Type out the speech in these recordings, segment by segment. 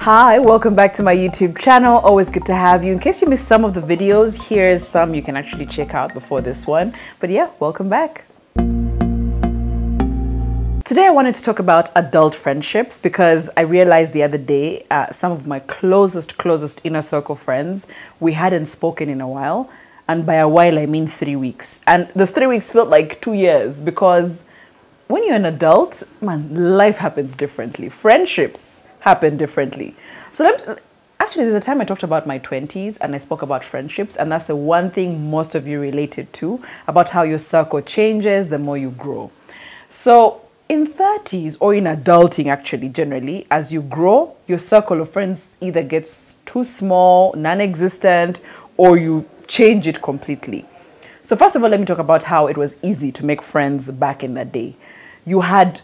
Hi, welcome back to my YouTube channel. Always good to have you. In case you missed some of the videos, here's some you can actually check out before this one. But yeah, welcome back. Today I wanted to talk about adult friendships because I realized the other day some of my closest inner circle friends, we hadn't spoken in a while. And by a while, I mean 3 weeks. And the 3 weeks felt like 2 years because when you're an adult, man, life happens differently. Friendships happen differently. So actually, there's a time I talked about my 20s and I spoke about friendships, and that's the one thing most of you related to, about how your circle changes the more you grow. So in 30s or in adulting, actually, generally, as you grow, your circle of friends either gets too small, non-existent, or you change it completely. So first of all, let me talk about how it was easy to make friends back in the day. You had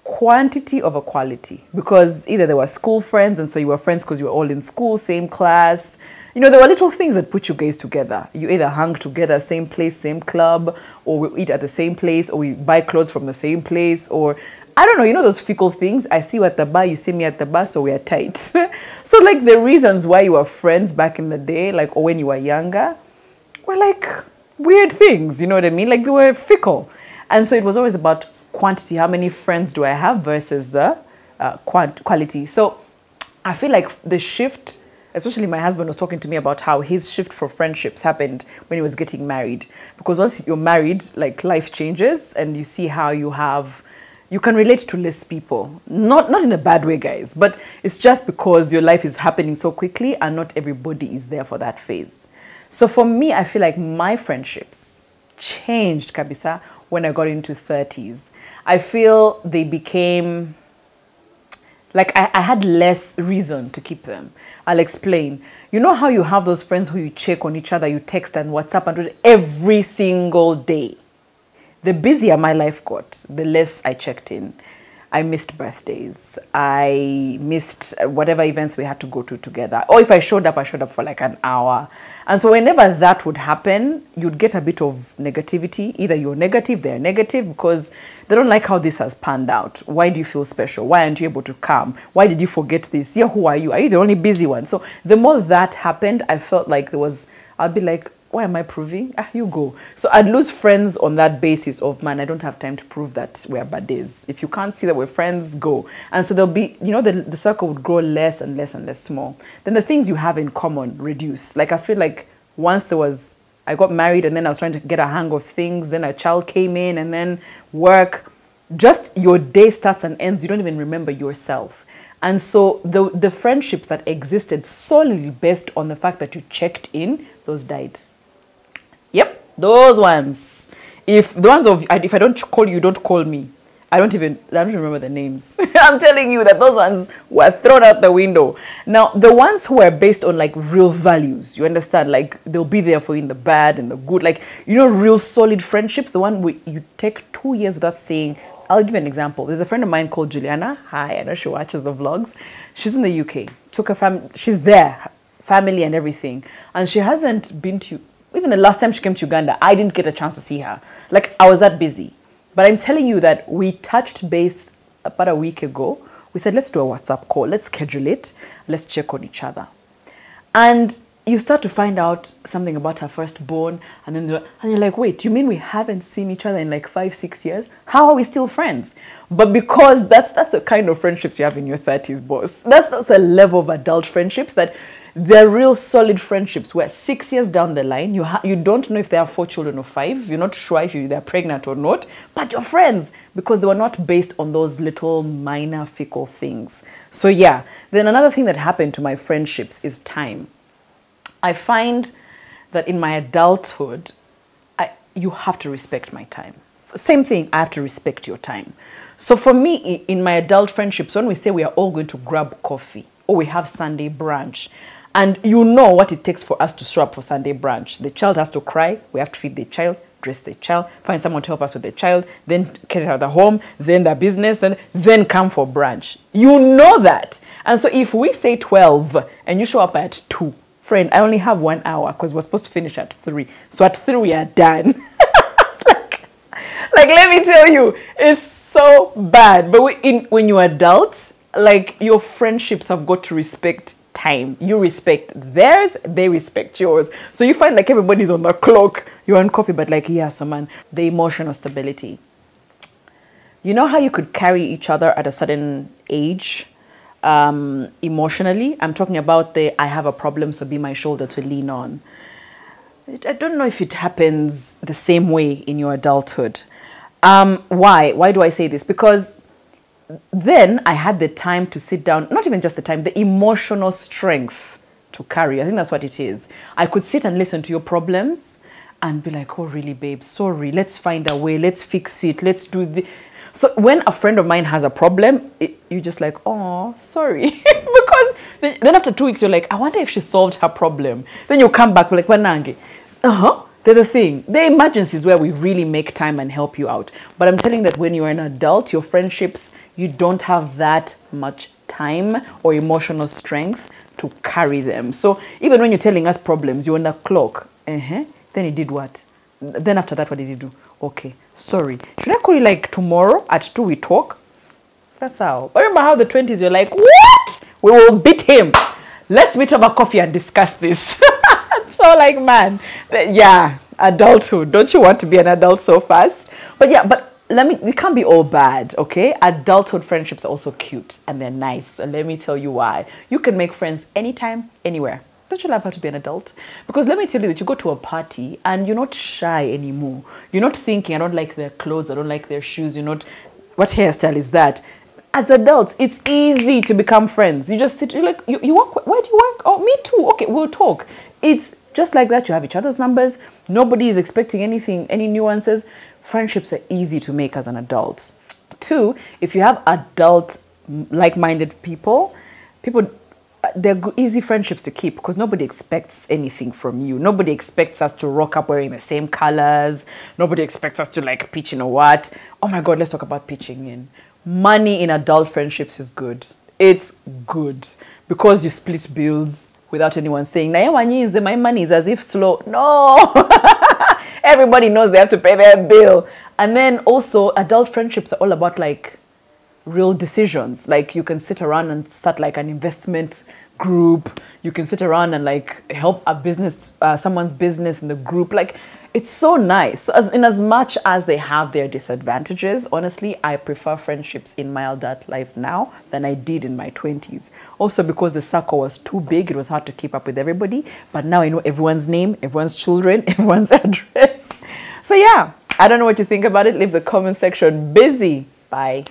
quantity over quality because either there were school friends and so you were friends because you were all in school, same class. You know, there were little things that put you guys together. You either hung together, same place, same club, or we eat at the same place, or we buy clothes from the same place, or I don't know, you know those fickle things. I see you at the bar, you see me at the bar, so we are tight. So like the reasons why you were friends back in the day, like or when you were younger, were like weird things, you know what I mean? Like they were fickle. And so it was always about quantity, how many friends do I have versus the quality. So I feel like the shift, especially my husband was talking to me about how his shift for friendships happened when he was getting married. Because once you're married, like life changes and you see how you can relate to less people. Not in a bad way, guys, but it's just because your life is happening so quickly and not everybody is there for that phase. So for me, I feel like my friendships changed, kabisa, when I got into 30s. I feel they became, like I had less reason to keep them. I'll explain. You know how you have those friends who you check on each other, you text and WhatsApp and do it every single day? The busier my life got, the less I checked in. I missed birthdays. I missed whatever events we had to go to together. Or if I showed up for like an hour. And so whenever that would happen, you'd get a bit of negativity. Either you're negative, they're negative because they don't like how this has panned out. Why do you feel special? Why aren't you able to come? Why did you forget this? Yeah, who are you? Are you the only busy one? So the more that happened, I felt like I'd be like, why am I proving? You go. So I'd lose friends on that basis of, man, I don't have time to prove that we're buddies. If you can't see that we're friends, go. And so there'll be, you know, the circle would grow less and less and less small. Then the things you have in common reduce. Like I feel like once I got married and then I was trying to get a hang of things. Then a child came in and then work. Just your day starts and ends. You don't even remember yourself. And so the friendships that existed solely based on the fact that you checked in, those died. Yep, those ones. If I don't call you, don't call me. I don't even remember the names. I'm telling you that those ones were thrown out the window. Now, the ones who are based on like real values, you understand, like they'll be there for you in the bad and the good, like, you know, real solid friendships, the one where you take 2 years without saying. I'll give you an example. There's a friend of mine called Juliana. Hi, I know she watches the vlogs. She's in the UK. She's there, family and everything. And she hasn't been to, even the last time she came to Uganda, I didn't get a chance to see her. Like, I was that busy. But I'm telling you that we touched base about a week ago. We said, let's do a WhatsApp call. Let's schedule it. Let's check on each other. And you start to find out something about her firstborn. And you're like, wait, you mean we haven't seen each other in like 5-6 years? How are we still friends? But because that's the kind of friendships you have in your 30s, boss. That's a level of adult friendships that they're real solid friendships where 6 years down the line, you don't know if they have 4 children or 5. You're not sure if they're pregnant or not, but you're friends because they were not based on those little minor fickle things. So yeah, then another thing that happened to my friendships is time. I find that in my adulthood, you have to respect my time. Same thing, I have to respect your time. So for me, in my adult friendships, when we say we are all going to grab coffee or we have Sunday brunch, and you know what it takes for us to show up for Sunday brunch. The child has to cry. We have to feed the child, dress the child, find someone to help us with the child, then get out of the home, then the business, and then come for brunch. You know that. And so if we say 12 and you show up at 2, friend, I only have 1 hour because we're supposed to finish at 3. So at 3 we are done. It's like let me tell you, it's so bad. But when you're adult, Like, your friendships have got to respect time. You respect theirs, they respect yours. So you find like everybody's on the clock. You're on coffee, but like, yeah, so man, the emotional stability. You know how you could carry each other at a certain age, emotionally? I'm talking about the I have a problem, so be my shoulder to lean on. I don't know if it happens the same way in your adulthood. Why? Why do I say this? Because then I had the time to sit down, not even just the time, the emotional strength to carry. I think that's what it is. I could sit and listen to your problems and be like, oh, really, babe, sorry, let's find a way, let's fix it, let's do this. So when a friend of mine has a problem, you're just like, oh, sorry. Because then after 2 weeks, you're like, I wonder if she solved her problem. Then you come back, like, Wanange. They're the thing. The emergencies where we really make time and help you out. But I'm telling you that when you're an adult, your friendships, you don't have that much time or emotional strength to carry them. So even when you're telling us problems, you're on the clock. Then you did what? Then after that, what did you do? Okay, sorry. Should I call you like tomorrow at 2 we talk? That's how. But remember how the 20s, you're like, what? We will beat him. Let's meet over coffee and discuss this. So like, man, yeah, adulthood. Don't you want to be an adult so fast? But yeah, but it can't be all bad, okay? Adulthood friendships are also cute and they're nice. And let me tell you why. You can make friends anytime, anywhere. Don't you love how to be an adult? Because let me tell you that you go to a party and you're not shy anymore. You're not thinking, I don't like their clothes, I don't like their shoes. You're not, what hairstyle is that? As adults, it's easy to become friends. You just sit, you're like, you work, where do you work? Oh, me too. Okay, we'll talk. It's just like that. You have each other's numbers. Nobody is expecting anything, any nuances. Friendships are easy to make as an adult. 2, if you have adult, like-minded people, they're easy friendships to keep because nobody expects anything from you. Nobody expects us to rock up wearing the same colors. Nobody expects us to like pitch in a what. Oh my God, let's talk about pitching in. Money in adult friendships is good. It's good because you split bills without anyone saying, my money is as if slow. No. Everybody knows they have to pay their bill. And then also adult friendships are all about like real decisions. Like you can sit around and start like an investment group. You can sit around and like help a business, someone's business in the group. Like it's so nice. So as much as they have their disadvantages, honestly, I prefer friendships in my adult life now than I did in my 20s. Also because the circle was too big, it was hard to keep up with everybody. But now I know everyone's name, everyone's children, everyone's address. So yeah, I don't know what you think about it. Leave the comment section busy. Bye.